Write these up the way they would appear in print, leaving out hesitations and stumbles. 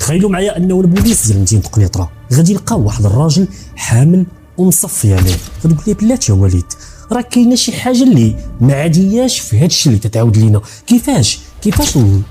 تخيلوا معايا انه البوليس ديال مدينه قنيطره غادي يلقاو واحد الراجل حامل ومصفي عليه. غادي يقول لي بلاتي يا وليد راه كاينه شي حاجه اللي ما عادياش في هذا الشيء اللي تتعاود لينا. كيفاش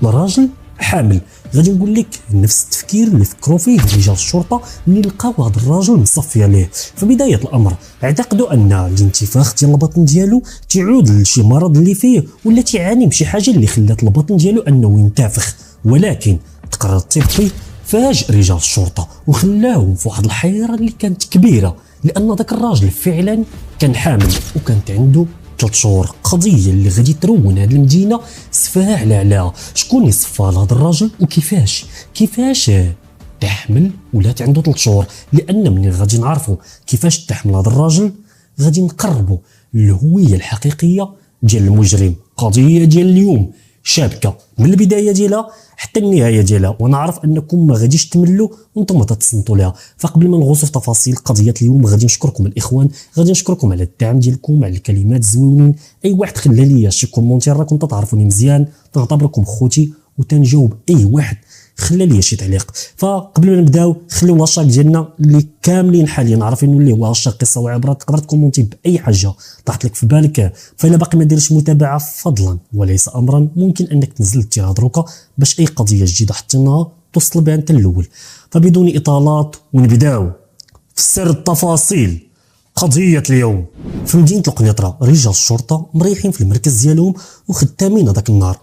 الراجل حامل؟ غادي نقول لك نفس التفكير اللي فكروا فيه رجال الشرطه ملي لقاو هذا الراجل مصفي عليه. في بدايه الامر اعتقدوا ان الانتفاخ ديال البطن ديالو تعود لشي مرض اللي فيه ولا تعاني من شي حاجه اللي خلات البطن ديالو انه ينتفخ، ولكن التقرير الطبي فاجئ رجال الشرطه وخلاهم في واحد الحيره اللي كانت كبيره، لان ذاك الراجل فعلا كان حامل وكانت عنده 3 شهور. قضيه اللي غادي ترون هذه المدينه سفاها على شكون اللي صفى لهذا الراجل وكيفاش تحمل ولات عنده 3 شهور. لان من غادي نعرفوا كيفاش تحمل هذا الراجل غادي نقربوا الهويه الحقيقيه ديال المجرم. قضيه ديال اليوم شابكه من البدايه ديالها حتى النهايه ديالها، وانا عارف انكم ما غاديش تملوا وانتم تتصنتوا لها. فقبل ما نغوصوا في تفاصيل قضيه اليوم غادي نشكركم الاخوان، غادي نشكركم على الدعم ديالكم، على الكلمات الزوينين. اي واحد خلى لي شي كومونتير راكم تعرفوني مزيان، تنعتبركم خوتي وتنجاوب اي واحد خلى لي شي تعليق. فقبل ما نبداو خليو الهاشتاغ ديالنا اللي كاملين حاليا عارفين اللي هو هاشتاغ قصه وعبرات. تقدر تكومونتي باي حاجه طاحت لك في بالك. فإلا باقي ما ديرش متابعه فضلا وليس امرا ممكن انك تنزل التيرا دروكا باش اي قضيه جديده حطيناها توصل بها انت الاول. فبدون اطالات ونبداو في سر التفاصيل. قضيه اليوم في مدينه قنيطره رجال الشرطه مريحين في المركز ديالهم وخدامين هذاك النهار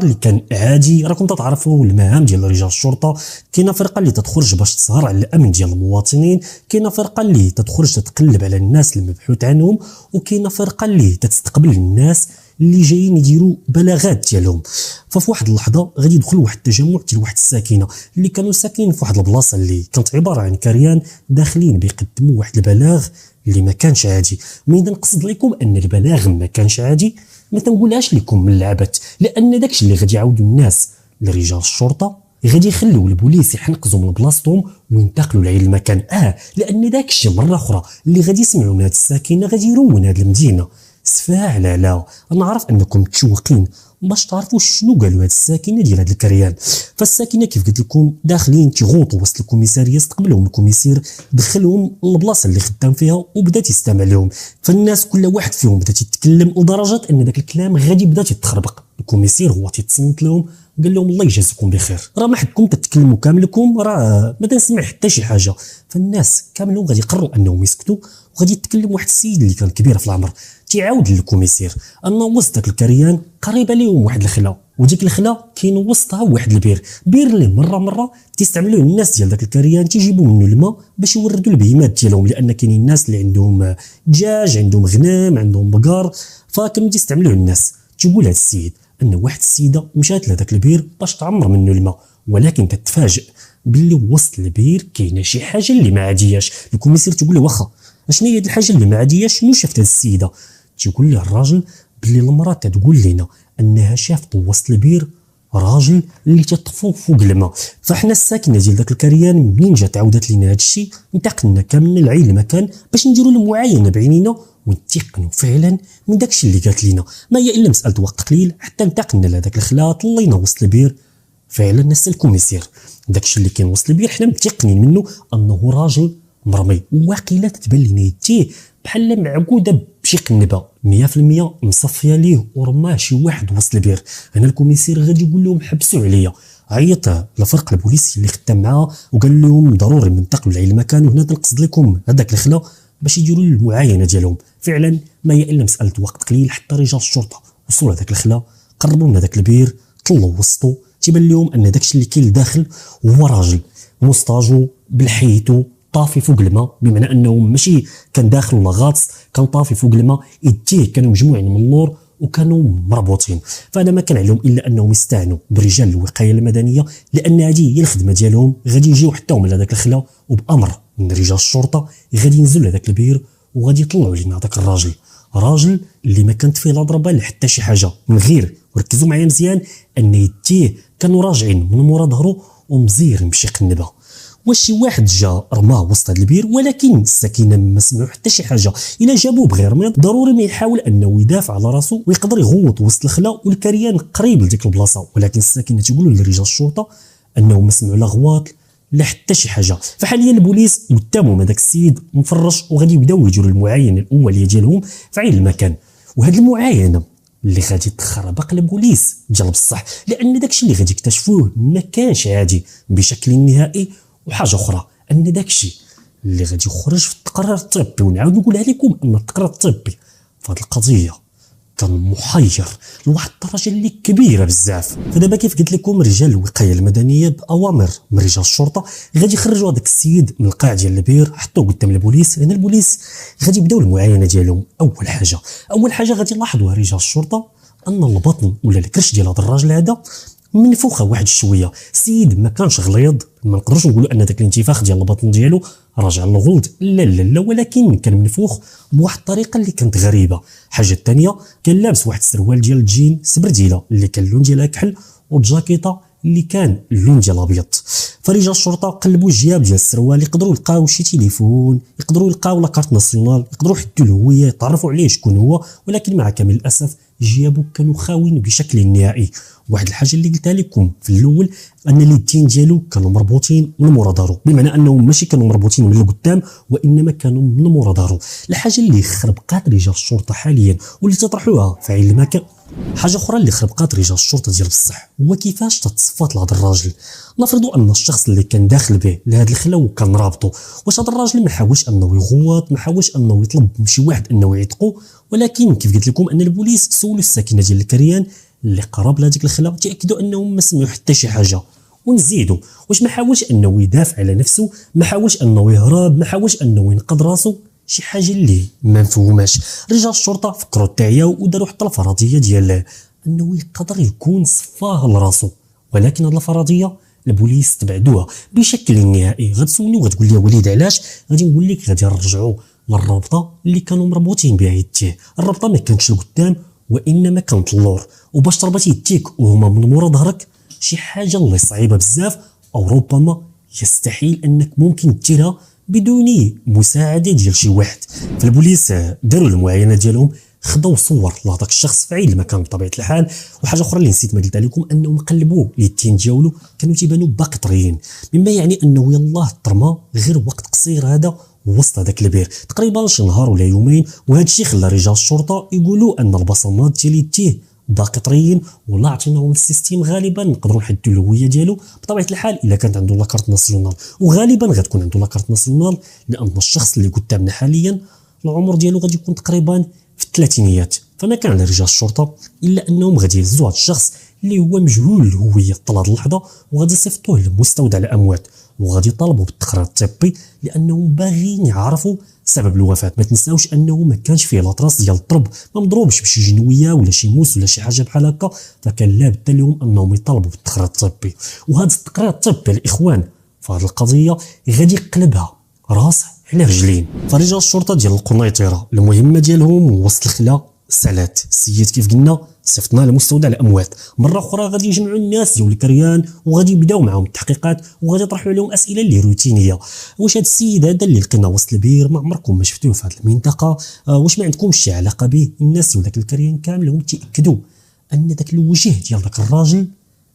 اللي كان عادي. راكم تعرفوا المهام ديال رجال الشرطه، كاينه فرقه اللي تخرج باش تسهر على الامن ديال المواطنين، كاينه فرقه اللي تخرج تتقلب على الناس المبحوث عنهم، وكاينه فرقه اللي تستقبل الناس اللي جايين يديروا بلاغات ديالهم. ففي واحد اللحظه غادي يدخل واحد التجمع ديال واحد الساكنه اللي كانوا ساكنين في واحد البلاصه اللي كانت عباره عن كريان داخلين بيقدموا واحد البلاغ اللي ما كانش عادي. من نقصد لكم ان البلاغ ما كانش عادي ما تنقولهاش لكم من العبث، لان داكشي اللي غادي يعاودوا الناس لرجال الشرطه غادي يخليو البوليس يحنقزوا من بلاصتهم وينتقلوا لعين المكان. لان داكشي مره اخرى اللي غادي يسمعوا من هاد الساكنه غادي يرون هاد المدينه سفاها على. انا عارف انكم متشوقين باش تعرفوا شنو قالوا هاد الساكنه ديال هاد الكريان. فالساكنه كيف قلت لكم داخلين تيغوطوا وسط الكوميساريه، استقبلهم الكوميسير دخلهم للبلاصه اللي خدام فيها وبدا يستمع لهم. فالناس كل واحد فيهم بدا يتكلم لدرجه ان داك الكلام غادي بدا يتخربق. الكوميسير هو تيتصنت لهم قال لهم الله يجازيكم بخير، راه ما حدكم تتكلموا كاملكم، راه ما تنسمع حتى شي حاجه. فالناس كاملهم غادي يقرروا انهم يسكتوا وغادي يتكلم واحد السيد اللي كان كبير في العمر تيعاود للكوميسير انه وسط داك الكريان قريبه ليهم واحد الخلا، وديك الخلا كاين وسطها واحد البير اللي مره تيستعملوه الناس ديال داك الكريان تيجيبوا منه الماء باش يوردوا البهيمات ديالهم، لان كاينين الناس اللي عندهم دجاج، عندهم غنم، عندهم بقر، فكانوا تيستعملوه الناس. تيقول هذا السيد ان واحد السيده مشات لهذاك البير باش تعمر منه الماء، ولكن تتفاجئ باللي وسط البير كاينه شي حاجه اللي ما عادياش. الكوميسير تقول له واخا اشنو هي هاد الحاجه اللي ما عادياش؟ شنو شافت هاد السيده؟ تيقول له الراجل باللي المراه تقول لنا انها شافت وسط البير راجل اللي تطفو فوق الماء. فاحنا الساكنه ديال داك الكريان منين جات عاودت لنا هذا الشيء انتقلنا كاملين لعين المكان باش نديروا المعاينه بعينينا ونتيقنوا فعلا من داكشي اللي قالت لنا. ما هي الا مساله وقت قليل حتى انتقلنا لهذاك الخلا، طلينا وسط البير. فعلا نفس الكوميسير داكشي اللي كاين وسط البير حنا متيقنين منه انه راجل مرمي، واقيلا تتبان لنا يديه بحال معقوده بشي قنبه 100% مصفيه ليه ورماه شي واحد وسط البير. هنا الكوميسير غادي يقول لهم حبسوا عليا، عيط لفرق البوليس اللي خدام معاه وقال لهم ضروري ننتقلوا لعين المكان وهنا تنقصد لكم هذاك الخلا باش يديروا المعاينه ديالهم. فعلا ما هي الا مساله وقت قليل حتى رجال الشرطه وصلوا لهذاك الخلا، قربوا من هذاك البير، طلعوا وسطو، تيبان لهم ان داكشي اللي كاين لداخل هو راجل مستاجو بالحيتو طافي فوق الماء، بمعنى انه ماشي كان داخل ولا غاطس، كان طافي فوق الماء، يديه كانوا مجموعين من اللور وكانوا مربوطين. فانا ما كان عليهم الا انهم يستعنوا برجال الوقايه المدنيه، لان هذه هي الخدمه ديالهم. غادي يجيو حتى هما لهذاك الخلا وبامر من رجال الشرطه غادي ينزلوا لهذاك البير وغادي يطلعوا لنا هذاك الراجل اللي ما كانت فيه لا ضربه لا حتى شي حاجه، من غير وركزوا معايا مزيان ان يديه كانوا راجعين من مورا ظهرو ومزير بشي قنبه. واش شي واحد جا رماه وسط هذا البير؟ ولكن السكينه ما سمعوا حتى شي حاجه. الا جابوه بغير مريض ضروري ما يحاول انه يدافع على راسه ويقدر يغوط وسط الخلا والكريان قريب لديك البلاصه. ولكن السكينه تيقولوا لرجال الشرطه انه ما سمعوا لا غواط لا حتى شي حاجه. فحاليا البوليس قدامهم هذاك السيد مفرش وغادي يبداو يديروا المعاينه الاوليه ديالهم في عين المكان. وهذه المعاينه اللي غادي تخربق البوليس ديال بصح، لان داكشي اللي غادي يكتشفوه ما كانش عادي بشكل نهائي. وحاجه اخرى ان داكشي اللي غادي يخرج في التقرير الطبي، ونعاود نقولها لكم ان التقرير الطبي في هذه القضيه كان محير لواحد الدرجه اللي كبيره بزاف. فدابا كيف قلت لكم رجال الوقايه المدنيه باوامر من رجال الشرطه غادي يخرجوا هذاك السيد من القاع ديال البير، حطوه قدام البوليس. لان البوليس غادي يبداو المعاينه ديالهم. اول حاجه غادي يلاحظوها رجال الشرطه ان البطن ولا الكرش ديال هذا الراجل هذا منفوخه واحد شويه. السيد ما كانش غليظ، ما نقدروش نقولوا ان داك الانتفاخ ديال البطن ديالو راجع للغلظ، لا، ولكن كان منفوخ بواحد الطريقه اللي كانت غريبه. حاجه الثانيه كان لابس واحد السروال ديال الجين سبرديله اللي كان اللون ديالها كحل، وجاكيطه اللي كان اللون ديال الابيض. فرجال الشرطه قلبوا الجياب ديال السروال، يقدروا يلقاو شي تليفون، يقدروا يلقاو لا كارت ناسيونال، يقدروا يحدوا الهويه يتعرفوا عليه شكون هو. ولكن مع كامل الاسف جيابو كانوا خاويين بشكل نهائي. واحد الحاجه اللي قلتها لكم في الاول ان اليدين ديالو كانوا مربوطين من مورا دارو، بمعنى انهم ماشي كانوا مربوطين من القدام وانما كانوا من مورا دارو. الحاجه اللي خربقات رجال الشرطه حاليا واللي تطرحوها في عين المكان، حاجه اخرى اللي خربقات رجال الشرطه ديال بصح هو كيفاش تتصفات لهذا الراجل. نفرضوا ان الشخص اللي كان داخل به لهذا الخلا وكان رابطه، واش هذا الراجل ما حاولش انه يغوط، ما حاولش انه يطلب من شي واحد انه يعتقو؟ ولكن كيف قلت لكم ان البوليس سولوا الساكنه ديال الكريان اللي قرب لهذيك الخلا تاكدوا انهم ما سمعوا حتى شي حاجه. ونزيدوا واش ما حاولش انه يدافع على نفسه، ما حاولش انه يهرب، ما حاولش انه ينقذ راسه؟ شي حاجه اللي ما مفهوماش. رجال الشرطه فكروا التعيا وداروا حتى الفرضيه ديال انه يقدر يكون صفاه لراسه. ولكن هذه الفرضيه البوليس تبعدوها بشكل نهائي. غتسولني وغتقول لي وليد علاش؟ غادي نقول لك غادي نرجعوا للرابطه اللي كانوا مربوطين بها يديه. الرابطه ما كانتش لقدام وانما كانت اللور، وباش تربط يديك وهما من مورا ظهرك شي حاجه اللي صعيبه بزاف، او ربما يستحيل انك ممكن ديرها بدون مساعده ديال شي واحد. فالبوليس داروا المعاينه ديالهم، خداو صور لهذاك الشخص في عين المكان بطبيعه الحال. وحاجه اخرى اللي نسيت ما قلتها لكم انهم قلبوا اليدين ديالو كانوا تيبانوا باقي طريين، مما يعني انه يلاه ترمى غير وقت قصير هذا وسط هذاك البير، تقريبا شي نهار ولا يومين. وهذا الشيء خلى رجال الشرطه يقولوا ان البصمات ديال يديه باقي طريين، ولا عطيناهم السيستيم غالبا نقدروا نحدوا الهويه ديالو بطبيعه الحال الا كانت عنده لاكارت ناسيونال. وغالبا غتكون عنده لاكارت ناسيونال لان الشخص اللي قدامنا حاليا العمر ديالو غادي يكون تقريبا في الثلاثينيات. فما كان على رجال الشرطه الا انهم غادي يهزوا هذا الشخص اللي هو مجهول الهويه طول هذه اللحظه، وغادي يصيفطوه لمستودع الاموات، وغادي يطالبوا بالتقرير الطبي لانهم باغيين يعرفوا سبب الوفاه. ما تنساوش انه ما كانش فيه لاطراس ديال الضرب، ما مضروبش بشي جنويه ولا شي موس ولا شي حاجه بحال هكا، فكان لابد لهم انهم يطالبوا بالتقرير الطبي. وهذا التقرير الطبي الاخوان في هذه القضيه غادي يقلبها راس على رجلين. فرجال الشرطه ديال القنيطره المهمه ديالهم وسط الخلا سالات السيد كيف قلنا صيفطنا لمستودع الاموات. مره اخرى غادي يجمعوا الناس ديال الكريان وغادي يبداو معاهم التحقيقات وغادي يطرحوا عليهم اسئله اللي روتينيه. واش هذا السيد هذا اللي لقيناه وسط البير ما عمركم ما شفتوه في هذه المنطقه؟ واش ما عندكمش شي علاقه به؟ الناس ديال داك الكريان كاملهم تاكدوا ان داك الوجه ديال داك الراجل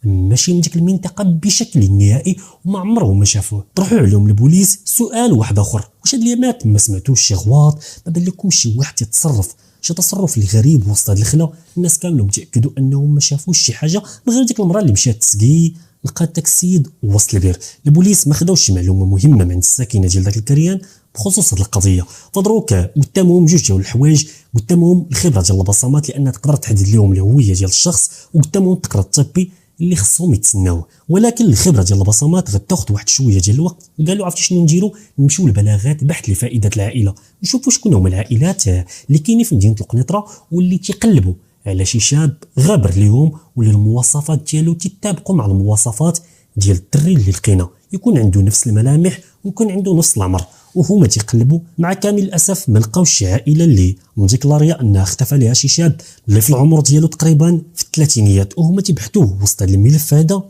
ماشي من ديك المنطقه بشكل نهائي وما عمرهم ما شافوه. طرحوا عليهم البوليس سؤال واحد اخر، واش هاد اليامات ما سمعتوش شي غواط؟ ما بان لكمش شي واحد يتصرف شي تصرف اللي غريب وسط هاد الخلا؟ الناس كاملهم تاكدوا انهم ما شافوش شي حاجه غير ديك المراه اللي مشات تسقي لقات داك السيد وسط البير. البوليس ما خداوش شي معلومه مهمه من الساكنه ديال داك الكريان بخصوص هاد القضيه، فدروك قدامهم جوج ديال الحوايج، قدامهم الخبره ديال البصمات لانها تقدر تحدد لهم الهويه ديال الشخص، وقدامهم التقرير الطبي اللي خصهم يتسناوه. ولكن الخبره ديال البصمات غتاخذ واحد شويه ديال الوقت. قالوا عرفتي شنو نديروا؟ نمشيو للبلاغات بحث لفائده العائله، نشوفوا شكون هما العائلات اللي كاينين في مدينه القنيطره واللي تيقلبوا على شي شاب غابر ليهم واللي المواصفات ديالو تتابقوا مع المواصفات ديال الدري اللي لقينا، يكون عنده نفس الملامح ويكون عنده نفس العمر. وهما تيقلبوا مع كامل الاسف ما لقاوش شي عائله اللي مديكلاريا انها اختفى ليها شي شاب اللي في العمر ديالو تقريبا في الثلاثينيات. وهما تيبحثوه وسط الملف هذا،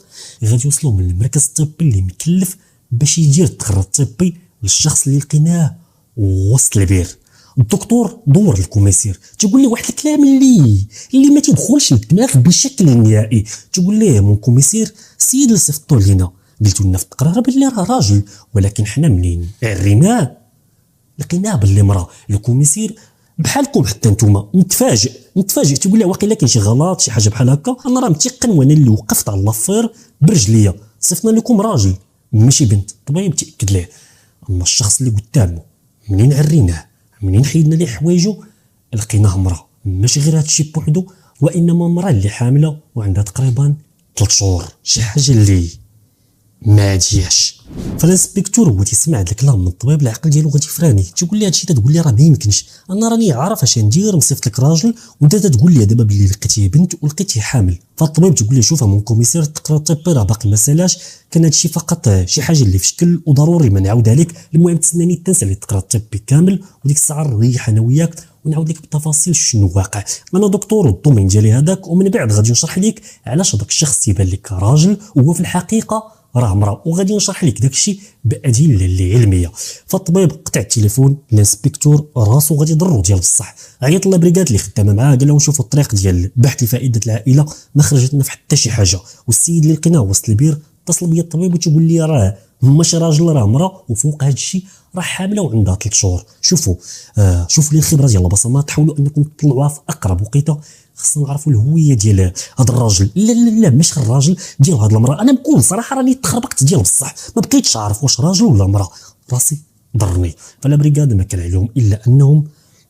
غادي يوصلوا من المركز الطبي اللي مكلف باش يدير التقرير الطبي للشخص اللي لقيناه وسط البير. الدكتور دور الكوميسير تقول لي واحد الكلام اللي ما تيدخلش للدماغ بشكل نهائي. تقول ليه من كوميسير السيد اللي صيفطوه لينا قلتوا لنا في التقرير باللي راه راجل، ولكن حنا منين عريناه لقيناه باللي مراه. الكوميسير بحالكم حتى نتوما متفاجئ تقول لي واقيلا كاين شي غلط شي حاجه بحال هكا. انا راه متيقن وانا اللي وقفت على لافير برجليا، صيفطنا لكم راجل ماشي بنت. الطبيب تاكد ليه، اما الشخص اللي قدامه منين عريناه منين حيدنا ليه حوايجو لقيناه مراه، ماشي غير هادشي بوحدو، وانما مراه اللي حامله وعندها تقريبا 3 شهور، شي حاجه اللي ما عادياش. فالانسبكتور هو تيسمع هاد الكلام من الطبيب العقل ديالو غادي يفراني، تيقول لي هادشي تتقول لي راه ما يمكنش، انا راني عارف اش ندير، مصيفط لك راجل وانت تتقول لي دابا بلي لقيتيه بنت ولقيتيه حامل. فالطبيب تيقول لي شوف من كوميسير التقرير الطبي راه باقي ما سالاش، كان هادشي فقط شي حاجه اللي في شكل وضروري ما نعاودها لك، المهم تسناني تنسى لي التقرير الطبي كامل وديك الساعه نريح انا وياك ونعاود لك بالتفاصيل شنو واقع. انا دكتور والضمن ديالي هذاك، ومن بعد غادي نشرح لك علاش هذاك الشخص تيبان لك راجل وهو في الحقيقه راه مراه، وغادي نشرح لك داكشي بادله اللي علميه. فالطبيب قطع التليفون، الانسبكتور راسو غادي يضرو ديال بصح، عيط للبريغاد اللي خدامه معاه قال لهم شوفوا الطريق ديال البحث لفائده العائله ما خرجت لنا في حتى شي حاجه، والسيد اللي لقيناه وسط البير اتصل بيا الطبيب وتيقول لي راه ماشي راجل راه مراه، وفوق هذا الشيء راه حامله وعندها 3 شهور. شوفوا لي الخبره ديال البصمات، حاولوا انكم تطلعوها في اقرب وقيته، خصنا نعرفوا الهويه ديال هذا الراجل. لا ماشي الراجل ديال هذه المراه، انا بكل صراحه راني تخربقت ديال بصح، ما بقيتش عارف واش راجل ولا مراه، راسي ضرني. فلا بريغاد ما كان عليهم الا انهم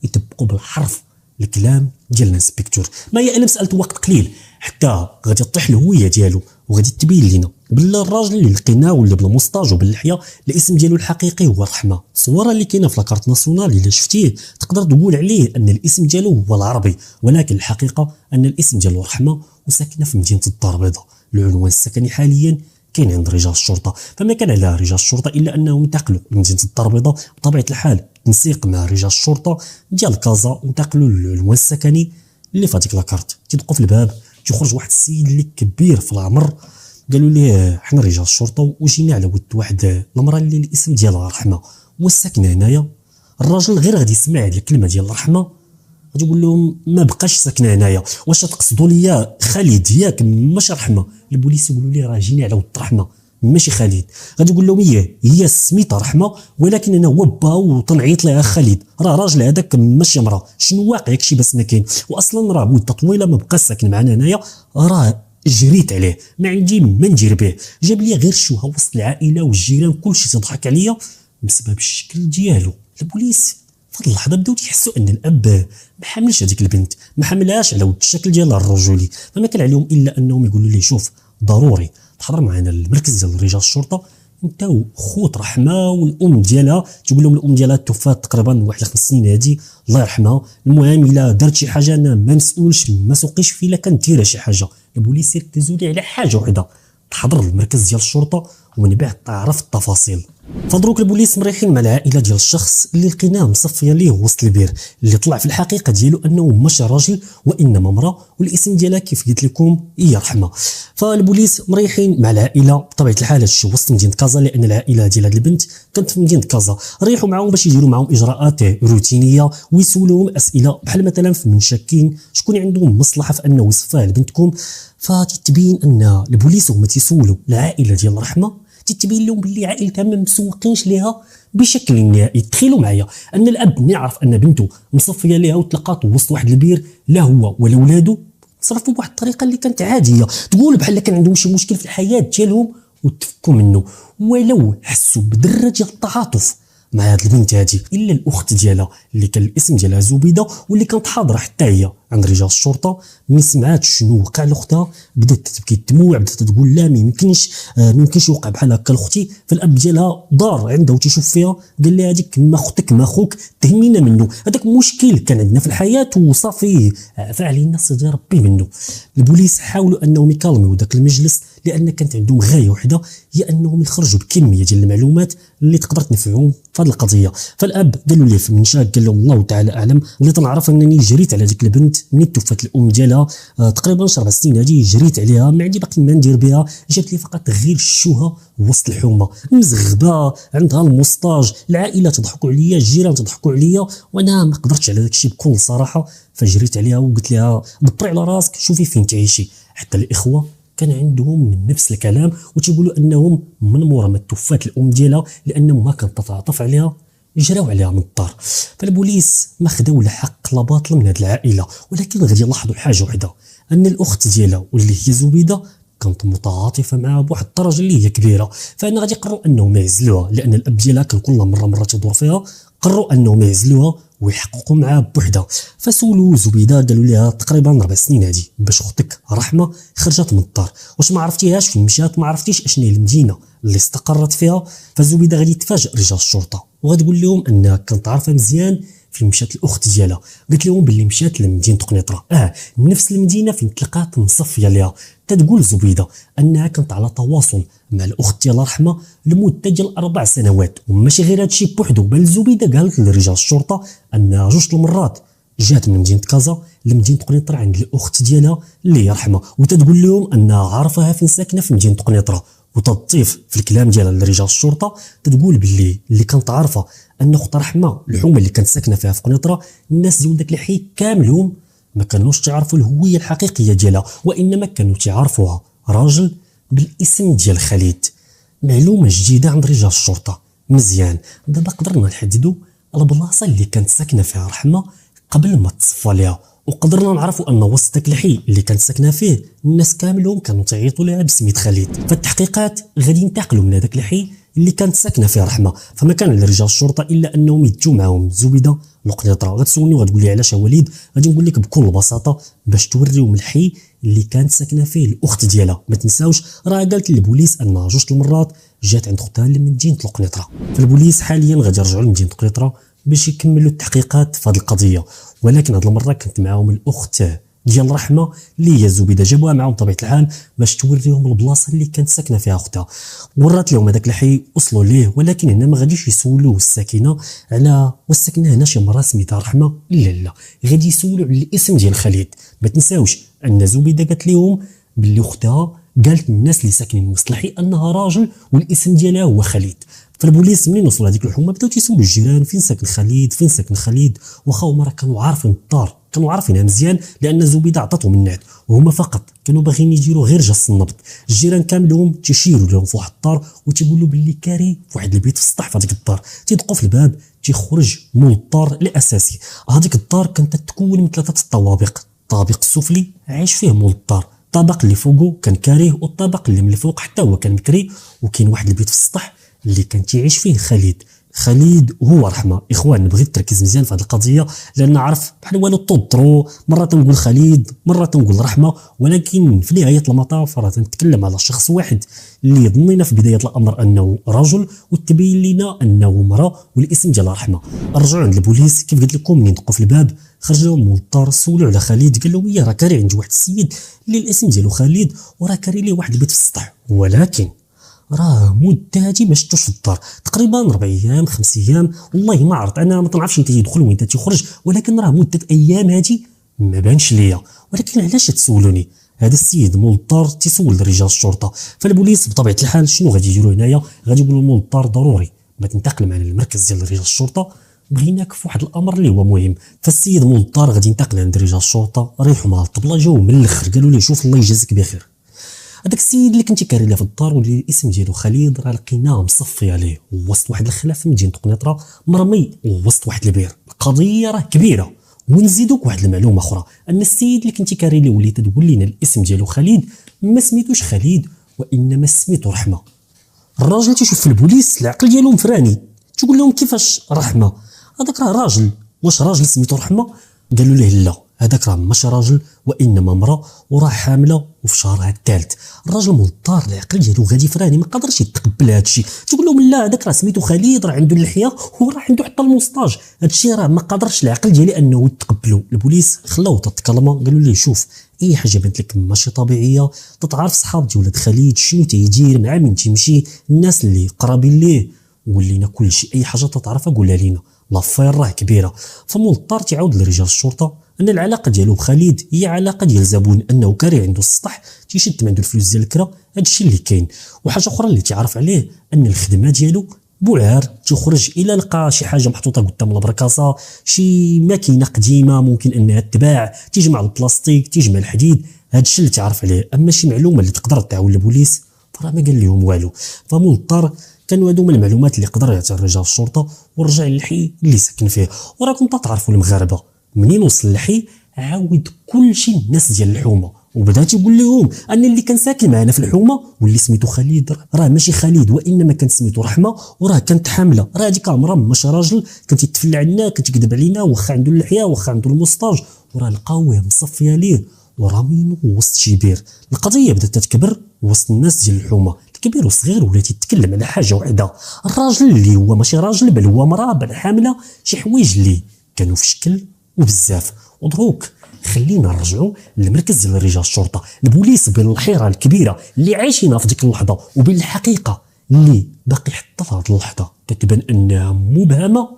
يطبقوا بالحرف الكلام ديال الانسبكتور. ما هي الا مساله وقت قليل حتى غادي تطيح الهويه ديالو وغادي تبين لنا بلا الراجل اللي لقيناه واللي بلا موسطاج وباللحيه الاسم ديالو الحقيقي هو رحمه. الصوره اللي كاينه في لاكارت ناسيونال الا شفتيه تقدر تقول عليه ان الاسم ديالو هو العربي، ولكن الحقيقه ان الاسم ديالو رحمه وساكنه في مدينه الدار البيضاء. العنوان السكني حاليا كاين عند رجال الشرطه، فما كان على رجال الشرطه الا انهم انتقلوا لمدينه الدار البيضاء بطبيعه الحال تنسيق مع رجال الشرطه ديال كازا، وانتقلوا للعنوان السكني اللي في هذيك لاكارت. تيدقوا في الباب تيخرج واحد السيد اللي كبير في العمر، قالوا ليه حنا رجال الشرطه وجينا على ود واحد المراه اللي الاسم ديالها رحمه والساكنه هنايا. الراجل غير غادي يسمع هذه الكلمه ديال الرحمه غادي يقول لهم ما بقاش ساكنه هنايا، واش تقصدوا ليا خالد ياك ماشي رحمه؟ البوليس يقولوا لي راه جينا على ود رحمه ماشي خالد. غادي يقول لهم هي سميتها رحمه ولكن انا هو با وتنعيط لها خالد، راه راجل هذاك ماشي مراه، شنو واقع ياكشي بس ما كاين، واصلا راه مده طويله ما بقاش ساكن معنا هنايا، راه جريت عليه ما عندي ما ندير به، جاب لي غير الشوهه وسط العائله والجيران كلشي تضحك عليا بسبب الشكل ديالو. البوليس في اللحظه بداو تيحسوا ان الاب ما حاملش هذيك البنت، ما حاملهاش على ود الشكل ديالها الرجولي، فما كان عليهم الا انهم يقولوا لي شوف ضروري تحضر معنا المركز ديال رجال الشرطه انت وخوت رحمه والام ديالها. تقول لهم الام ديالها توفات تقريبا واحد 5 سنين هادي الله يرحمها، المهم الا درت شي حاجه انا ما مسؤولش ما سوقيش في الا كانت دايره شي حاجه. البوليس يركزوا لي على حاجه وحده، تحضر المركز ديال الشرطه ومن بعد تعرف التفاصيل. فدروك البوليس مريحين مع العائله ديال الشخص اللي لقيناه مصفيه ليه وسط البير، اللي طلع في الحقيقه ديالو انه ماشي راجل وانما امراه، والاسم ديالها كيف قلت لكم هي رحمه. فالبوليس مريحين مع العائله بطبيعه الحال، هادشي وسط مدينه كازا لان العائله ديال هاد البنت كانت في مدينه كازا. ريحوا معاهم باش يديروا معاهم اجراءات روتينيه ويسولوهم اسئله بحال مثلا من شاكين شكون عندهم مصلحه في انه يصفى لبنتكم. فتتبين ان البوليس هما تيسولوا العائله ديال رحمه، تتبين لهم باللي عائلتها ما مسوقينش ليها بشكل نهائي. تخيلوا معايا ان الاب ملي عرف ان بنته مصفيه ليها وتلقات وسط واحد البير، لا هو ولا ولادو تصرفوا بواحد الطريقه اللي كانت عاديه، تقول بحال كان عندهم شي مشكل في الحياه ديالهم وتفكوا منه، ولو حسوا بذره ديال التعاطف مع هاد البنت هادي. الا الاخت ديالها اللي كان الاسم ديالها زبيده واللي كانت حاضره حتى هي عند رجال الشرطه، ملي سمعات شنو وقع لاختها بدات تبكي الدموع، بدات تقول لا ما يمكنش يوقع بحال هكا لاختي. فالاب ديالها دار عندها وتيشوف فيها قال لها هذيك ما اختك ما خوك تهمينا منه، هذاك مشكل كان عندنا في الحياه وصافي عفا علينا سيدي ربي منه. البوليس حاولوا انهم يكالميو ذاك المجلس لان كانت عندهم غايه وحده، هي انهم يخرجوا بكميه ديال المعلومات اللي تقدر تنفعهم في هذه القضيه. فالاب قالوا ليه في منشاك قال لهم الله تعالى اعلم، اللي تنعرف انني جريت على ديك البنت من توفات الام ديالها تقريبا 4 سنين هذه جريت عليها، ما عندي باقي ما ندير بها، جات لي فقط غير الشوهه وسط الحومه مزغبه عندها الموسطاج، العائله تضحكوا عليا الجيران تضحكوا عليا وانا ما قدرتش على داك الشيء بكل صراحه، فجريت عليها وقلت لها ضبري على راسك شوفي فين تعيشي. حتى الاخوه كان عندهم من نفس الكلام وتيقولوا انهم من مورا ما توفات الام ديالها لان ما كانت تتعاطف عليها جراو عليها من الدار. فالبوليس ما خداو لا حق لا باطل من هذه العائله، ولكن غادي يلاحظوا حاجه وحده، ان الاخت ديالها واللي هي زبيده كانت متعاطفه معها بواحد الدرجه اللي هي كبيره. فانا غادي يقرروا انهم يعزلوها لان الاب ديالها كان كل مره تدور فيها. قرروا انهم يعزلوها ويحققوا معها بوحدها. فسولوا زبيده قالوا لها تقريبا 4 سنين هذه باش اختك رحمه خرجت من الدار، واش ما عرفتيهاش فين مشات؟ ما عرفتيش اشنو هي المدينه اللي استقرت فيها؟ فزبيده غادي تفاجئ رجال الشرطه وغتقول لهم انها كانت عارفه مزيان فين مشات الاخت ديالها. قالت لهم باللي مشات لمدينه قنيطره، نفس المدينه فين تلقات مصفيه ليها. تتقول زبيده انها كانت على تواصل مع الاخت ديالها رحمه لمده ديال 4 سنوات. وماشي غير هادشي بوحدو، بل زبيده قالت لرجال الشرطه انها 2 المرات جات من مدينه كازا لمدينه قنيطره عند الاخت ديالها اللي هي رحمه، وتتقول لهم انها عارفاها فين ساكنه في مدينه قنيطره. وتضيف في الكلام ديالها لرجال الشرطه تتقول باللي اللي كانت عارفه ان اخت رحمه الحومه اللي كانت ساكنه فيها في قنيطره، الناس ديال داك الحي كاملهم ما كانوش تعرفوا الهويه الحقيقيه ديالها، وانما كانوا تعرفوها راجل بالاسم ديال خالد. معلومه جديده عند رجال الشرطه. مزيان، دابا قدرنا نحددوا البلاصه اللي كانت ساكنه فيها رحمه قبل ما تصفى ليها، وقدرنا نعرفوا ان وسط داك الحي اللي كانت ساكنه فيه الناس كاملهم كانوا تعيطوا لها بسميت خالد. فالتحقيقات غادي ينتقلوا من هذاك الحي اللي كانت ساكنه فيه رحمه. فما كان لرجال الشرطه الا انهم يدوا معاهم زبيده لقنيطره. غتسولني وغتقول لي علاش يا وليد؟ غادي نقول لك بكل بساطه باش توريهم الحي اللي كانت ساكنه فيه الاخت ديالها. ما تنساوش راه قالت للبوليس انها 2 المرات جات عند اختها لمدينه القنيطره. فالبوليس حاليا غادي يرجعوا لمدينه القنيطره باش يكملوا التحقيقات في هذه القضيه، ولكن هذه المره كانت معاهم الاخت ديال رحمه اللي هي زبيده. جابوها معاهم بطبيعه الحال باش توريهم البلاصه اللي كانت ساكنه فيها اختها. ورات لهم هذاك الحي، وصلوا ليه، ولكن هنا ما غاديش يسولوا الساكنه على واش ساكنه هنا شي مرة سميتها رحمه. لا، غادي يسولوا على الاسم ديال خالد. ما تنساوش ان زبيده قالت لهم باللي اختها قالت للناس اللي ساكنين وسط الحي انها راجل والاسم ديالها هو خالد. فالبوليس منين وصلوا لهذيك الحومه بداو تيسولوا الجيران فين ساكن خالد، فين ساكن خالد. واخا هما راه كانوا عارفين الدار، كانوا عارفينها مزيان لان زبيده عطاتهم النعت، وهما فقط كانوا باغيين يديروا غير جس النبض. الجيران كاملهم تيشيروا لهم في واحد الدار وتيقولوا باللي كاري في واحد البيت في السطح في هذيك الدار. تيدقوا في الباب تيخرج مول الدار الاساسي. هذيك الدار كانت تتكون من 3 الطوابق. الطابق السفلي عايش فيه مول الدار، الطابق اللي فوقه كان كاريه، والطابق اللي من الفوق حتى هو كان مكري. وكاين واحد البيت في السطح اللي كان تيعيش فيه خالد هو رحمه. اخوان بغيت تركز مزيان في هذه القضيه لان عرف بحال والو تضرو، مره تنقول خالد مره تنقول رحمه، ولكن في نهايه المطاف راه تنتكلم على شخص واحد اللي ظنينا في بدايه الامر انه رجل وتبين لنا انه امراه والاسم ديال رحمه. رجعوا عند البوليس كيف قلت لكم، منين دقوا في الباب خرجوا من الدار سولوا على خالد. قال لهم راه كاري عند واحد السيد اللي الاسم ديالو خالد وراه كاري ليه واحد البيت في السطح، ولكن راه مده هادي ما شفتوش في الدار تقريبا 4 ايام 5 ايام. والله ما عرفت، انا ما تنعرفش انت يدخل وين تيخرج، ولكن راه مده ايام هادي ما بانش ليا. ولكن علاش تسولوني؟ هذا السيد مول الدار تيسول رجال الشرطه. فالبوليس بطبيعه الحال شنو غادي يديروا هنايا؟ غادي يقولوا مول الدار ضروري ما تنتقل معنا للمركز ديال رجال الشرطه، بغيناك في واحد الامر اللي هو مهم. فالسيد مول الدار غادي ينتقل عند رجال الشرطه، ريحوا مع الطبله جاو من الاخر قالوا لي شوف الله يجازيك بخير، هذاك السيد اللي كنتي كاري له في الدار واللي الاسم ديالو خالد راه لقيناه مصفي عليه وسط واحد الخلاف في مدينه قنيطره، مرمي وسط واحد البير. القضيه راه كبيره. ونزيدوك واحد المعلومه اخرى، ان السيد اللي كنتي كاري له واللي تقول لنا الاسم ديالو خالد ما سميتوش خالد وانما سميتو رحمه. الراجل تيشوف في البوليس العقل ديالو مفراني، تقول لهم كيفاش رحمه؟ هذاك راه راجل، واش راجل سميتو رحمه؟ قالوا له لا، هذاك راه ماشي راجل وانما امراه وراه حامله وفي شهرها الثالث. الراجل مول الدار العقل ديالو غادي فراني ما قدرش يتقبل هذا الشيء. تقول لهم لا، هذاك راه سميتو خالد راه عنده اللحيه وراه عنده حتى الموسطاج، هذا الشيء راه ما قدرش العقل ديالي انه يتقبلو. البوليس خلاو تتكلم، قالوا ليه شوف اي حاجه بانت لك ماشي طبيعيه، تتعرف صحاب ديال ولاد خالد شنو تيدير مع من تيمشي، الناس اللي قرابين ليه، قول لينا كل شيء، اي حاجه تتعرفها قولها لينا، لافير راه كبيره. فمول الدار تعاود لرجال الشرطه ان العلاقه ديالو بخالد هي علاقه ديال زبون، انه كاري عنده السطح تيشد من عنده الفلوس ديال الكرا، هذا الشيء اللي كاين. وحاجه اخرى اللي تعرف عليه ان الخدمه ديالو بوعار، تخرج الى لقى شي حاجه محطوطه قدام البركاسه، شي ماكينه قديمه ممكن انها تباع، تيجمع البلاستيك تيجمع الحديد، هادشي اللي تعرف عليه. اما شي معلومه اللي تقدر تعاون البوليس فراه ما قال لهم والو. فمضطر كانوا هادو من المعلومات اللي قدر يعطي رجال الشرطه ورجع للحي اللي ساكن فيه. وراكم تعرفوا المغاربه منين وصل للحي عاود كلشي الناس ديال الحومه وبدا تيقول لهم ان اللي كان ساكن معنا في الحومه واللي سميتو خالد راه ماشي خالد وانما كان سميتو رحمه وراه كانت حامله. راه هذيك المراه ماشي راجل كان تيتفلى عنا كان تيكذب علينا واخا عنده اللحيه واخا عنده الموستاج وراه لقاوه مصفيه ليه ورامينو وسط شي بير. القضيه بدات تكبر وسط الناس ديال الحومه الكبير والصغير ولا تيتكلم على حاجه وحده. الراجل اللي هو ماشي راجل بل هو مراه بل حامله شي حوايج اللي كانوا في شكل وبزاف. ودروك خلينا نرجعوا للمركز ديال رجال الشرطه. البوليس بين الحيره الكبيره اللي عايشينها في ديك اللحظه وبين الحقيقه اللي باقي حتى في هذه اللحظه كتبان انها مبهمه.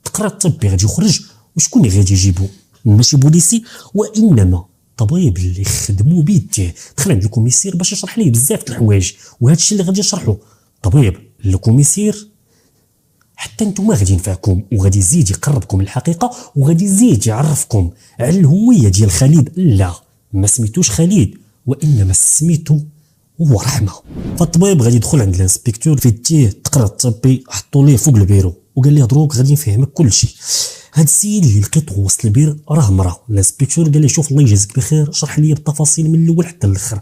التقرير الطبي غادي يخرج وشكون اللي غادي يجيبو ماشي بوليسي وانما طبيب اللي خدمو بيديه. دخل عند الكوميسير باش يشرح ليه بزاف د الحوايج وهذا الشيء اللي غادي يشرحه طبيب الكوميسير حتى نتوما غادي ينفعكم وغادي يزيد يقربكم الحقيقه وغادي يزيد يعرفكم على الهويه ديال خالد. لا ما سميتوش خالد وانما سميتو هو رحمه. فالطبيب غادي يدخل عند الانسبكتور في يديه التقرير الطبي حطوا ليه فوق البيرو وقال ليه دروك غادي نفهمك كل شيء. هاد السيد اللي لقيته وسط البير راه مراه. الانسبكتور قال ليه شوف الله يجازيك بخير شرح لي بالتفاصيل من الاول حتى الاخر.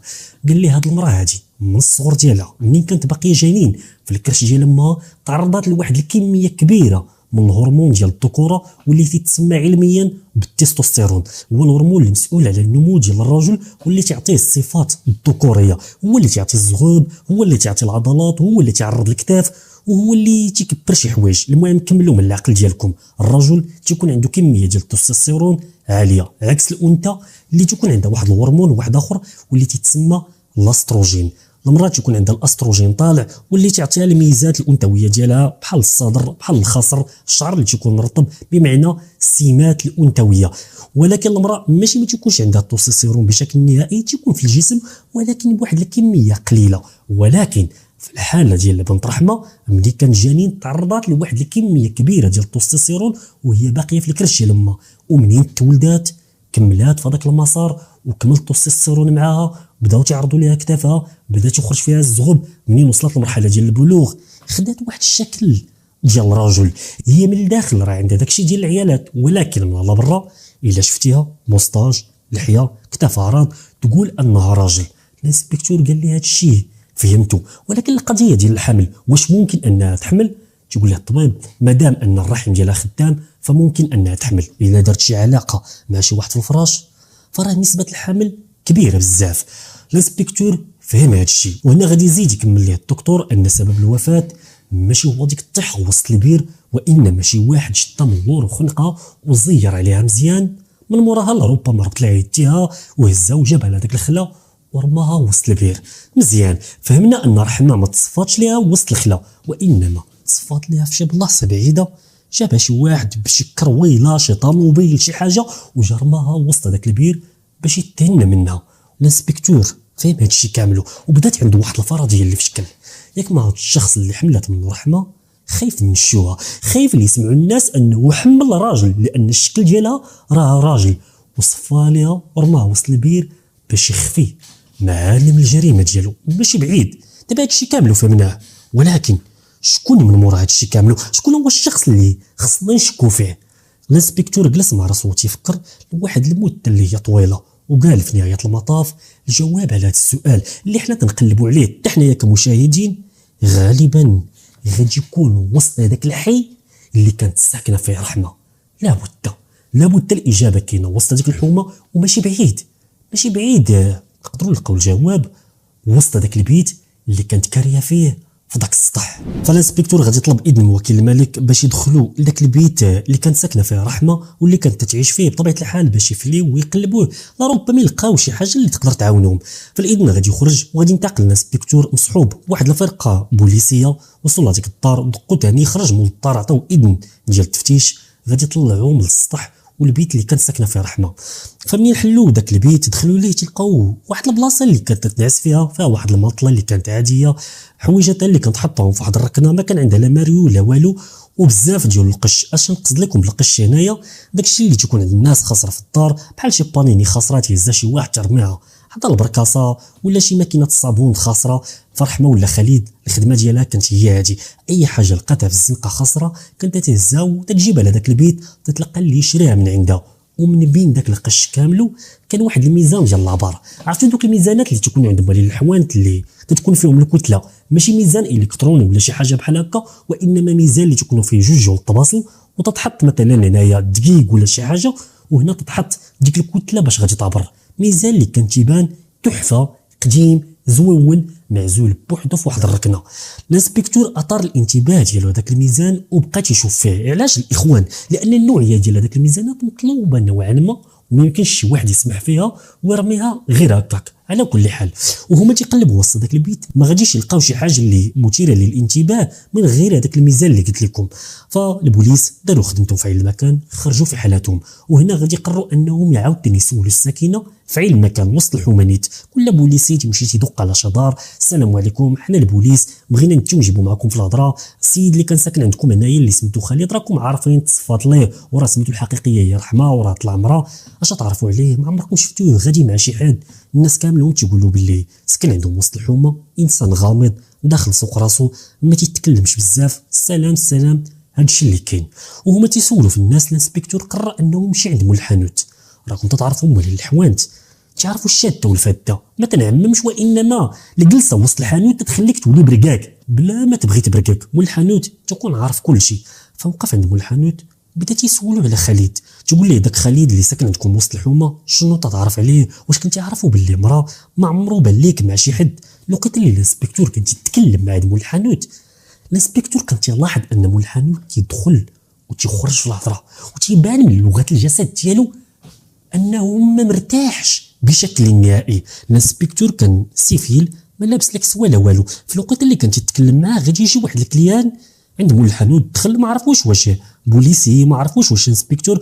قال لي هاد المراه هادي من الصغر ديالها منين كانت باقيه جنين في الكرش ديال امها تعرضت لواحد الكميه كبيره من الهرمون ديال الذكوره واللي تيتسمى علميا بالتستوستيرون. هو الهرمون اللي مسؤول على النمو ديال الرجل واللي تعطيه الصفات الذكوريه. هو اللي تعطي الزغوب هو اللي تعطي العضلات هو اللي تعرض الكتاف وهو اللي تيكبر شي حوايج. المهم كملوا من العقل ديالكم. الرجل تيكون عنده كميه ديال التستوستيرون عاليه عكس الانثى اللي تيكون عندها واحد الهرمون واحد اخر واللي تيتسمى الاستروجين. المراه تيكون عندها الاستروجين طالع واللي تعطيها الميزات الانثويه ديالها بحال الصدر بحال الخصر الشعر اللي تيكون رطب بمعنى السمات الانثويه. ولكن المراه ماشي ما تيكونش عندها التستوستيرون بشكل نهائي تيكون في الجسم ولكن بواحد الكميه قليله. ولكن في الحاله ديال بنت رحمه ملي كان جنين تعرضت لواحد الكميه كبيره ديال التستوستيرون وهي باقيه في الكرش ديال امها ومنين تولدات كملات في هذاك المسار وكملت التستوستيرون معاها بداو تعرضوا ليها كتافها بدات يخرج فيها الزغب. منين وصلت للمرحله ديال البلوغ خدات واحد الشكل ديال الرجل. هي من الداخل راه عندها داكشي ديال العيالات ولكن من برا الا شفتيها موستاج لحيه كتاف عراض تقول انها راجل. الانسبكتور قال لي هذا الشيء فهمته ولكن القضيه ديال الحمل واش ممكن انها تحمل؟ تيقول لها الطبيب مادام ان الرحم ديالها خدام فممكن انها تحمل. الا دارت شي علاقه مع شي واحد في الفراش فراه نسبه الحمل كبيره بزاف. الانسبكتور فهم هذا الشيء وهنا غادي يزيد يكمل ليه الدكتور ان سبب الوفاه ماشي هو ديك الطيحه وسط البير وانما شي واحد شدها من اللور وخنقها وزير عليها مزيان من موراها لربما ربط لها يديها وهزها وجابها لهذاك الخلا ورماها وسط البير. مزيان فهمنا ان رحمه ما تصفاتش ليها وسط الخلا وانما تصفات ليها في شي بلاصه بعيده. جابها شي واحد بشي كرويله شي طوموبيل شي حاجه وجرماها وسط هذاك البير باش يتهنى منها. الانسبكتور فهم هذا الشيء كامل وبدات عنده واحد الفرضيه اللي في شكل ياك ما هذا الشخص اللي حملت منه رحمه خايف من الشوهه خايف اللي يسمعوا الناس انه حمل راجل لان الشكل ديالها راه راجل وصفى ليها ورماها وسط البير باش يخفي معالم الجريمه ديالو. ماشي بعيد دابا هذا الشيء كامل فهمناه ولكن شكون من مورا هذا الشيء كامل؟ شكون هو الشخص اللي خصنا نشكو فيه؟ الانسبكتور جلس مع راسو تيفكر لواحد المده اللي هي طويله وقال في نهايه المطاف الجواب على هذا السؤال اللي حنا تنقلبوا عليه حتى حنايا كمشاهدين غالبا غادي يكون وسط هذاك الحي اللي كانت ساكنه فيه رحمه. لابد الاجابه كاينه وسط هذيك الحومه وماشي بعيد نقدروا نلقاو الجواب وسط هذاك البيت اللي كانت كاريه فيه في داك السطح. فالانسبكتور غادي يطلب اذن من وكيل الملك باش يدخلوا لذاك البيت اللي كانت ساكنه فيه رحمه واللي كانت تعيش فيه بطبيعه الحال باش يفليو ويقلبوه لربما يلقاو شي حاجه اللي تقدر تعاونهم. فالاذن غادي يخرج وغادي ينتقل الانسبكتور مصحوب واحد الفرقه بوليسيه وصلوا لهذيك الدار دقوا ثاني خرج من الدار عطاو اذن ديال التفتيش غادي يطلعوه من السطح والبيت اللي كانت ساكنه فيه رحمه. فمنين حلوا داك البيت دخلوا ليه تلقاو واحد البلاصه اللي كانت تنعس فيها واحد المطله اللي كانت عاديه حويجاتها اللي كانت حطاهم في واحد الركنه ما كان عندها لا ماريو لا والو وبزاف ديال القش. اش نقصد لكم بالقش هنايا داكشي اللي تيكون عند الناس خاسره في الدار بحال شي بانيني خاسره تهزها شي واحد ترميها عطا البركاسه ولا شي ماكينه الصابون خاسره. فرحمه ولا خالد الخدمه ديالها كانت هي هادي، اي حاجه لقاتها في الزنقه خاسره كانت تهزها وتجيبها لهذاك البيت، تتلقى اللي يشريها من عندها. ومن بين داك القش كاملو كان واحد الميزان ديال العبار. عرفتوا دوك الميزانات اللي تكونوا عند بالي الحوانت اللي تكون فيهم الكتله، ماشي ميزان الكتروني ولا شي حاجه بحال هكا، وانما ميزان اللي تكونوا فيه جوج ديال الطباسل، وتتحط مثلا هنايا دقيق ولا شي حاجه، وهنا تتحط ديك الكتله باش غادي تعبر. ميزان اللي كان تيبان تحفه، قديم زوين، معزول بوحدو في واحد الركنه. الانسبكتور اثار الانتباه ديالو هذاك الميزان وبقى تيشوف فيه. علاش الاخوان؟ لان النوعيه ديال هذاك الميزانات مطلوبه نوعا ما، وما يمكنش شي واحد يسمح فيها ويرميها غير هكاك. على كل حال وهما تيقلبوا وسط داك البيت ما غاديش يلقاو شي حاجه اللي مثيره للانتباه من غير هذاك الميزان اللي قلت لكم. فالبوليس داروا خدمتهم في عين المكان، خرجوا في حالاتهم، وهنا غادي يقرروا انهم يعاودوا يسولوا الساكنه في عين المكان وسط الحومانيت. كل بوليسي تيمشي تيدق على شدار: السلام عليكم، حنا البوليس بغينا نتو نجيبوا معكم في الهضره السيد اللي كان ساكن عندكم هنايا اللي سميتو خالد، راكم عارفين تصفات ليه وراه سميتو الحقيقيه هي رحمه وراه طلع عمره، اش تعرفوا عليه؟ ما عمركم شفتوه غادي مع شي حد؟ الناس كاملين تيقولوا باللي سكن عندهم وسط الحومه، انسان غامض داخل سوق راسو، ما تيتكلمش بزاف، السلام هادشي اللي كاين. وهما تيسولوا في الناس. الانسبكتور قرر انه يمشي عند مول الحانوت. راكم تعرفوا مول الحوانت، تعرفوا الشاده والفاده، ما تنعممش، وانما الجلسه وسط الحانوت تخليك تولي بركاك بلا ما تبغي تبركك. مول الحانوت تكون عارف كل شيء. فوقف عند مول الحانوت بدا تيسولوا على خالد، تقول ليه داك خالد اللي ساكن عندكم وسط الحومه شنو تتعرف عليه؟ واش كنتي عارفوا باللي مراه ما عمرو بان ليك مع شي حد؟ لقيت اللي الانسبكتور كان تيتكلم مع مول الحانوت. الانسبكتور كان تيلاحظ ان مول الحانوت تيدخل وتيخرج في الهضره، وتيبان من لغه الجسد ديالو انه ما مرتاحش بشكل نهائي. الانسبكتور كان سيفيل، ما لابس لك سوا لا والو. في الوقت اللي كان تيتكلم معاه غادي يجي واحد الكليان عند مول الحانوت، دخل ما عرفوش واش بوليسي، ما عرفوش واش انسبكتور.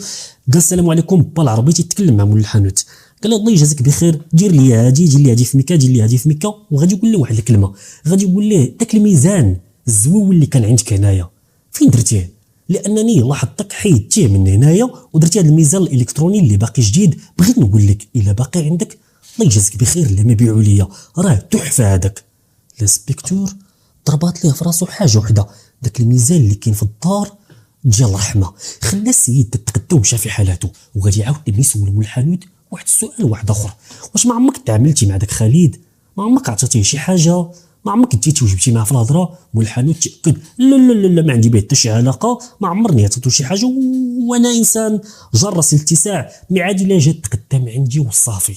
قال السلام عليكم بالعربي، تيتكلم مع مول الحانوت. قال له الله يجازيك بخير، دير لي هادي في مكه، دير لي هادي في مكه. وغادي يقول له واحد الكلمه، غادي يقول له داك الميزان الزويون اللي كان عندك هنايا فين درتيه؟ لانني لاحظتك حيدتيه من هنايا ودرتي هذا الميزان الالكتروني اللي باقي جديد. بغيت نقول لك الا باقي عندك الله يجازيك بخير لا ما بيعوا ليا، راه تحفه هذاك. الانسبكتور ضربات ليه في راسو حاجه وحده، داك الميزان اللي كاين في الدار ديال رحمه. خلى السيد تتقدى ومشى في حالاته، وغادي يعاود يسول مول الحانوت واحد السؤال واحد اخر: واش ما عمرك تعاملتي مع داك خالد؟ ما عمرك عطيتيه شي حاجه؟ ما عمرك ديتي وجبتي معاه في الهضره؟ مول الحانوت تاكد: لا ما عندي به حتى شي علاقه، ما عمرني عطيتو شي حاجه، وانا انسان جار راسي الاتساع، مي عادي لا جات تقدم عندي وصافي.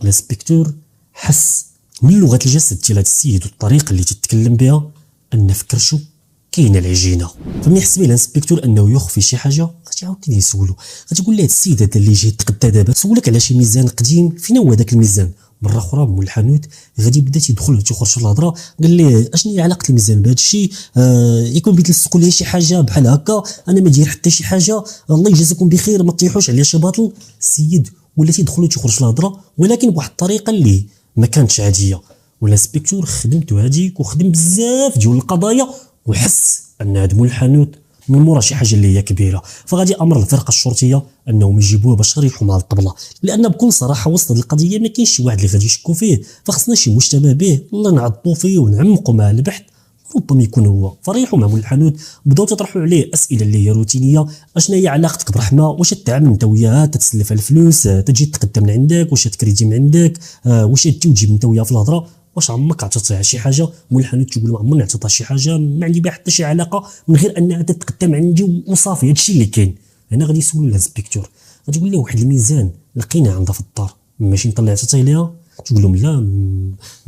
الانسبكتور حس من لغه الجسد ديال هذا السيد والطريقه اللي تتكلم بها ان في كرشو كاينه العجينه. فملي حس به الانسبكتور انه يخفي شي حاجه غادي يعاود يسولو، غادي يقول له: هذا السيد هذا اللي جاي يتقدى دابا سولك على شي ميزان قديم، فين هو هذاك الميزان؟ مره اخرى مول الحانوت غادي بدا تيدخل تيخرج في الهضره. قال ليه: اشنو هي علاقه الميزان بهذا الشيء؟ يكون بغيت تلصقوا لي شي حاجه بحال هكا، انا ما داير حتى شي حاجه، الله يجازيكم بخير، ما تطيحوش عليا شي باطل. السيد ولا تيدخل تيخرج في الهضره ولكن بواحد الطريقه اللي ما كانتش عاديه. والانسبكتور خدمته هذيك وخدم بزاف ديال القضايا، وحس ان هاد مول الحانوت من مورا شي حاجه اللي هي كبيره. فغادي امر الفرقه الشرطيه انهم يجيبوه باش يريحوا مع الطبله، لان بكل صراحه وسط هذه القضيه ما كاينش شي واحد اللي غادي يشكوا فيه، فخصنا شي مشتبه به الله نعضوا فيه ونعمقوا معاه البحث، ربما يكون هو. فريحوا مع مول الحانوت، بداو تطرحوا عليه اسئله اللي هي روتينيه: اشنا هي علاقتك برحمه؟ واش تتعامل انت وياها؟ تتسلفها الفلوس؟ تجي تقدم من عندك؟ واش تكريدي من عندك؟ واش تجي وتجيب انت وياها في الهضره؟ واش عمرك عطيتها شي حاجه؟ مول الحانوت تقول: ما عمرني عطيتها شي حاجه، ما عندي بها حتى شي علاقه من غير انها تتقدم عندي وصافي، هادشي اللي كاين. هنا غادي يسولوا الانسبكتور، غادي يقول له: واحد الميزان لقيناه عندها في الدار، ماشي انت اللي عطيتيه ليها؟ تقول لهم: لا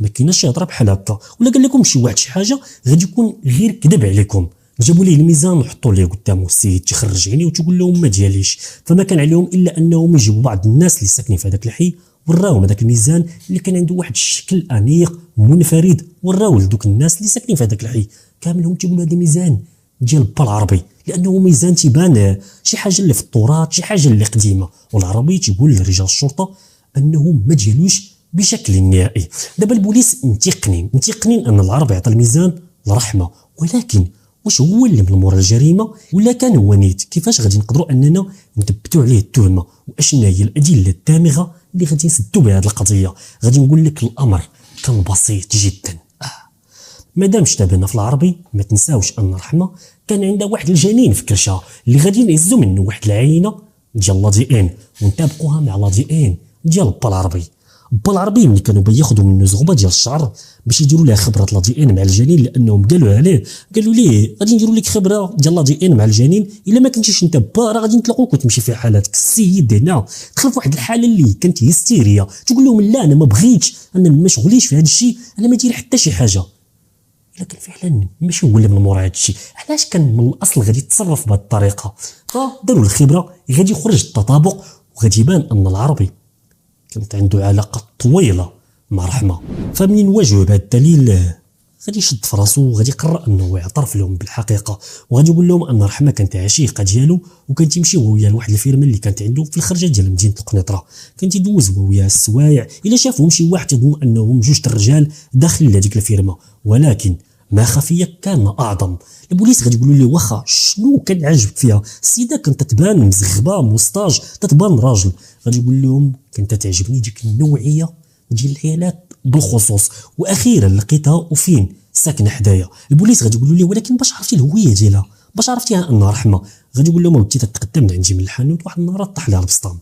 ما كايناش شي هضره بحال هكا، ولا قال لكم شي واحد شي حاجه غادي يكون غير كذب عليكم. جابوا ليه الميزان وحطوا ليه قدامه، السيد تيخرج عينيه وتقول لهم: ما دياليش. فما كان عليهم الا انهم يجيبوا بعض الناس اللي ساكنين في هذاك الحي وراهم هذاك الميزان اللي كان عنده واحد الشكل انيق منفرد، وراو لدوك الناس اللي ساكنين في هذاك الحي. كاملهم تيقولوا هذا ميزان ديال بالعربي، لانه ميزان تيبان شي حاجه اللي في التراث، شي حاجه اللي قديمه. والعربي تيقول لرجال الشرطه انه ما ديالوش بشكل نهائي. دابا البوليس متيقنين ان العربي عطى الميزان لرحمه، ولكن واش هو اللي من مورا الجريمه ولا كان هو نيت؟ كيفاش غادي نقدروا اننا نثبتوا عليه التهمه؟ واشنا هي الادله الدامغه اللي غادي نسدو بهذه القضيه. غادي نقول لك الامر كان بسيط جدا. مادام اشتبهنا في العربي ما تنساوش ان رحمه كان عندها واحد الجنين في كرشها اللي غادي نهزو منه واحد العينه ديال لا دي ان ونطابقوها مع لا دي ان ديال با العربي. با العربي ملي كانوا بياخذوا منه زغبه ديال الشعر باش يديروا لها خبره لا دي ان مع الجنين، لانهم قالوا ليه غادي نديروا لك خبره ديال لا دي ان مع الجنين الا ما كنتيش انت با راه غادي نطلقوك وتمشي في حالاتك. السيد هنا دخل في واحد الحاله اللي كانت هيستيريا، تقول لهم لا انا ما بغيتش، انا ما شغليش في هذا الشيء، انا ما داير حتى شي حاجه. لكن فعلا ماشي هو اللي من مورا هذا الشيء. علاش كان من الاصل غادي يتصرف بهذه الطريقه؟ داروا الخبره غادي يخرج التطابق وغادي يبان ان العربي كانت عنده علاقه طويله مع رحمه. فمنين نواجهوا بهذا الدليل غادي يشد في راسو وغادي يقرر انه يعترف لهم بالحقيقه، وغادي يقول لهم ان رحمه كانت عشيقه ديالو وكانت تمشي وهي لواحد الفيرما اللي كانت عنده في الخرجه ديال مدينه القنيطره. كانت يدوز وهي السوايع الا شافهم شي واحد تظن انهم جوج الرجال داخل لهذيك الفيرما، ولكن ما خفيه كان اعظم. البوليس غادي يقولوا لي واخا شنو كان عاجبك فيها؟ السيده كانت تبان مزغبه موستاج تتبان راجل. غادي يقول لهم كانت تعجبني ديك النوعيه ديال الحيالات بالخصوص، واخيرا لقيتها وفين ساكنه حدايا. البوليس غادي يقولوا لي ولكن باش عرفتي الهويه ديالها؟ باش عرفتيها انها رحمه؟ غادي يقول لهم وديتها تقدم عندي من الحانوت واحد النهار طاح لها البسطام،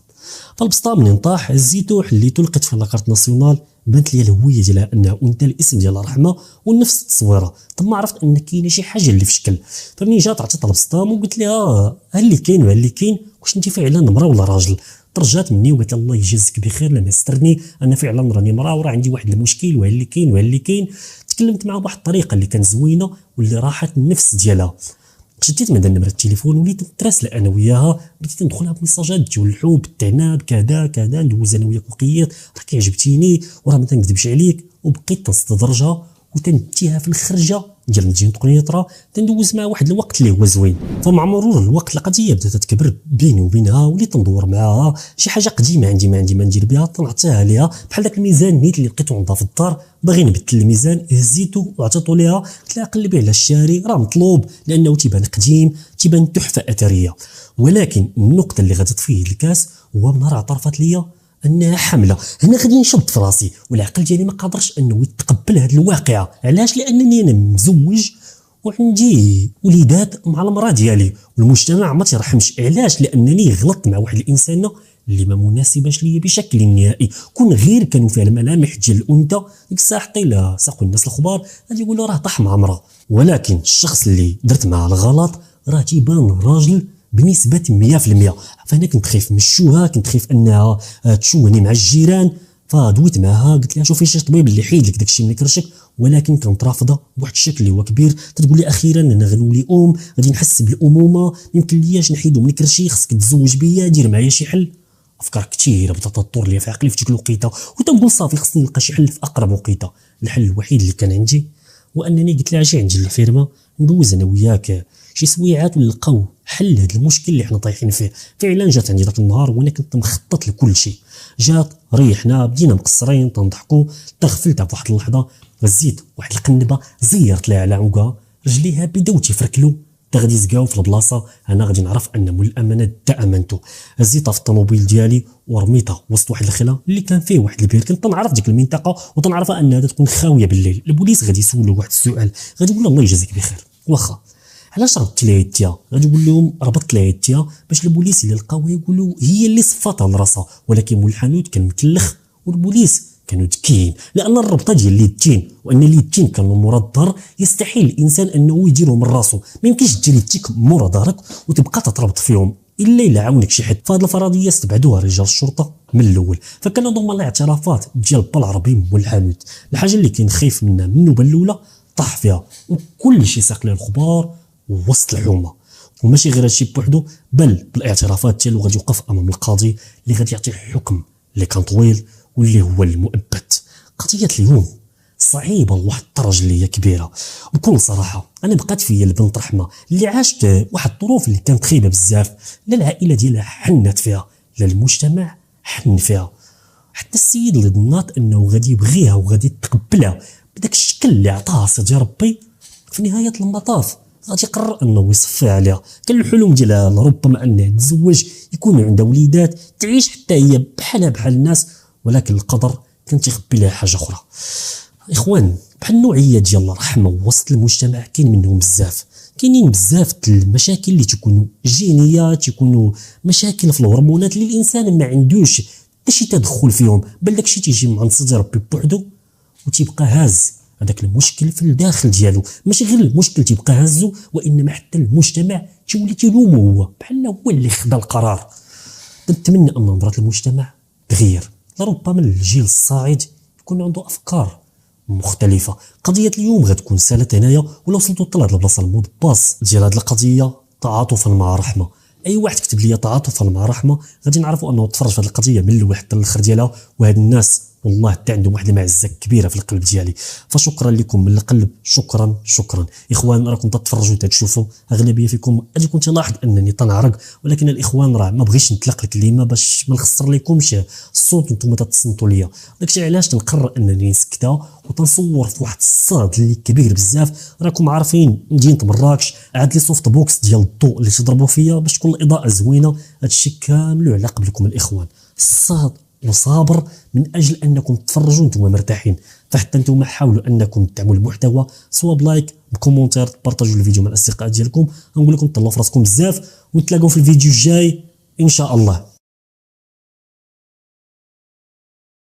فالبسطام منين طاح هزيتو حليتو لقيت في لاكارت ناسيونال بانت لي الهويه ديالها انها انت الاسم ديال رحمه ونفس التصويره. ثم عرفت ان كاينه شي حاجه اللي في شكل. فمنين جات عطيتها البسطام وقلت لها ها اللي كاين وها اللي كاين، واش انت فعلا مرا ولا راجل؟ ترجات مني وقالت الله يجازيك بخير لما استرني انا فعلا راني مرا وراه عندي واحد المشكل وها اللي كاين وها اللي كاين. تكلمت معها بواحد الطريقه اللي كانت زوينه واللي راحت النفس ديالها. شديت من نمره التليفون وليت نتراسل انا وياها، بديت ندخلها بميساجات ديال الحب التعناب كذا ندوز انا وياك وقيت راك عجبتيني وراه ما تنكذبش عليك، وبقيت تستدرجها وتنتيها في الخرجه ديال مدينه قنيطره تندوز معها واحد الوقت اللي هو زوين. فمع مرور الوقت القضيه بدات تكبر بيني وبينها، وليت ندور معاها شي حاجه قديمه عندي ما ندير بها تنعطيها ليها، بحال داك الميزان نيت اللي لقيته عندها في الدار باغي نبدل الميزان هزيته وعطيته ليها، قلت لها قلبي على الشاري راه مطلوب لانه تيبان قديم تيبان تحفه اثريه. ولكن النقطه اللي غادي تطفيه الكاس هو من نهار اعترفت ليا انها حامله. هنا غادي نشد في راسي والعقل ديالي ما قادرش انه يتقبل هذه الواقعه. علاش؟ لانني انا مزوج وعندي وليدات مع المراه ديالي والمجتمع ما تيرحمش. علاش؟ لانني غلطت مع واحد الانسانه اللي ما مناسباش ليا بشكل نهائي. كون غير كانوا فيها الملامح ديال الانثى ديك الساعه حتى الا ساقوا الناس الخبار غادي يقولوا راه طاح مع امراه. ولكن الشخص اللي درت معاه الغلط راه تيبان راجل بنسبه 100%. فانا كنت خايف من الشوهه، كنت خايف انها تشوهني مع الجيران، فدويت معها قلت لها شوفي شي طبيب اللي يحيد لك داكشي من كرشك. ولكن كانت رافضه بواحد الشكل اللي هو كبير، تتقول لي اخيرا انا غنولي غادي نحس بالامومه، يمكن لياش نحيدو من كرشي، خصك تزوج بيا دير معايا شي حل. افكار كثيره بدات تطور لي في عقلي في ديك الوقيته، وتنقول صافي خصني نلقى شي حل في اقرب وقيته. الحل الوحيد اللي كان عندي هو انني قلت لها اجي عندي الفيرما ندوز انا وياك شي سويعات ونلقاو حل هذا المشكل اللي حنا طايحين فيه. فعلا جات عندي ذاك النهار وانا كنت مخطط لكل شيء. جات ريحنا بدينا مقصرين تنضحكوا، تغفلتها في واحد اللحظه غزيت واحد القنبه زيرت لها على عنقها، رجليها بداو تيفركلوا غادي زقاو في البلاصه. انا غادي نعرف ان مول الامانه دا امانته. هزيتها في الطوموبيل ديالي ورميتها وسط واحد الخلا اللي كان فيه واحد البير. كنت تنعرف ديك المنطقه وتنعرفها انها تكون خاويه بالليل. البوليس غادي يسولوا واحد السؤال، غادي يقول الله يجازيك بخير واخا علاش ربطت لها يديها؟ غادي يقول لهم ربطت لها يديها باش البوليس اللي لقاوها يقولوا هي اللي صفاتها لراسها. ولكن مول الحانوت كان مكلخ والبوليس كانوا ذكيين، لان الربطه ديال اليدين وان اليدين كانوا مورا الظهر يستحيل الانسان انه يديرهم من راسه. ما يمكنش دير يديك مورا ظهرك وتبقى تتربط فيهم الا عاونك شي حد. فهاد الفرضيه استبعدوها رجال الشرطه من الاول. فكانوا ضمن الاعترافات ديال با العربي مول الحانوت. الحاجه اللي كاين خايف منها من النوبه الاولى طاح فيها، وكل شيء ساق له الخبار وسط الحومه. وماشي غير هادشي بوحدو، بل بالاعترافات ديالو غادي يوقف امام القاضي اللي غادي يعطيه حكم اللي كان طويل واللي هو المؤبد. قضيه اليوم صعيبه لواحد الدرجه اللي هي كبيره. بكل صراحه انا بقات فيا البنت رحمه اللي عاشت واحد الظروف اللي كانت خايبه بزاف، لا العائله ديالها حنت فيها لا المجتمع حن فيها، حتى السيد اللي ظنات انه غادي يبغيها وغادي يتقبلها بداك الشكل اللي عطاها سيدي ربي، في نهايه المطاف غادي يقرر انه يصفي عليها. كان الحلم ديالها ربما انها تتزوج يكون عندها وليدات تعيش حتى هي بحالها بحال الناس ولكن القدر كان تيخبي لها حاجه اخرى. اخوان، بحال النوعيه ديال الرحمه وسط المجتمع كاين منهم بزاف. كاينين بزاف المشاكل اللي تكونوا جينيه، تكونوا مشاكل في الهرمونات اللي الانسان ما عندوش شي تدخل فيهم، بل داكشي تيجي من عند سيدي ربي بوحدو وتيبقى هاز هذاك المشكل في الداخل ديالو. ماشي غير المشكل تيبقى هازو، وانما حتى المجتمع تيولي تيلومو هو بحال هو اللي خدا القرار. نتمنى ان نظره المجتمع تغير، لربما الجيل الصاعد يكون عنده افكار مختلفه. قضيه اليوم غتكون سالت هنايا، ولا وصلتوا حتى لهاد البلاصه المود باص ديال هاد القضيه تعاطفا مع رحمه. اي واحد كتب لي تعاطفا مع رحمه غادي نعرفوا انه تفرج في هذه القضيه من الاول حتى الاخر ديالها، وهاد الناس والله حتى عندهم واحد المعزه كبيره في القلب ديالي. فشكرا لكم من القلب، شكرا شكرا. اخوان راكم تتفرجوا تشوفوا، اغلبيه فيكم غادي يكون تلاحظ انني تنعرق، ولكن الاخوان راه ما بغيتش نطلق الكلمه باش ما نخسر لكمش الصوت وانتم تتصنتوا ليا. داكشي علاش تنقرر انني نسكتا وتنصور في واحد الصاد اللي كبير بزاف. راكم عارفين مدينه مراكش عاد لي سوفت بوكس ديال الضوء اللي تضربوا فيا باش تكون الاضاءه زوينه. هادشي كامل على قبلكم الاخوان، الصاد وصابر من اجل انكم تفرجوا انتم مرتاحين. فحتى انتم حاولوا انكم تدعموا المحتوى، سواء بلايك، بكومونتير، تبارطاجوا الفيديو مع الاصدقاء ديالكم. نقول لكم تهلاو في راسكم بزاف، ونتلاقاو في الفيديو الجاي ان شاء الله.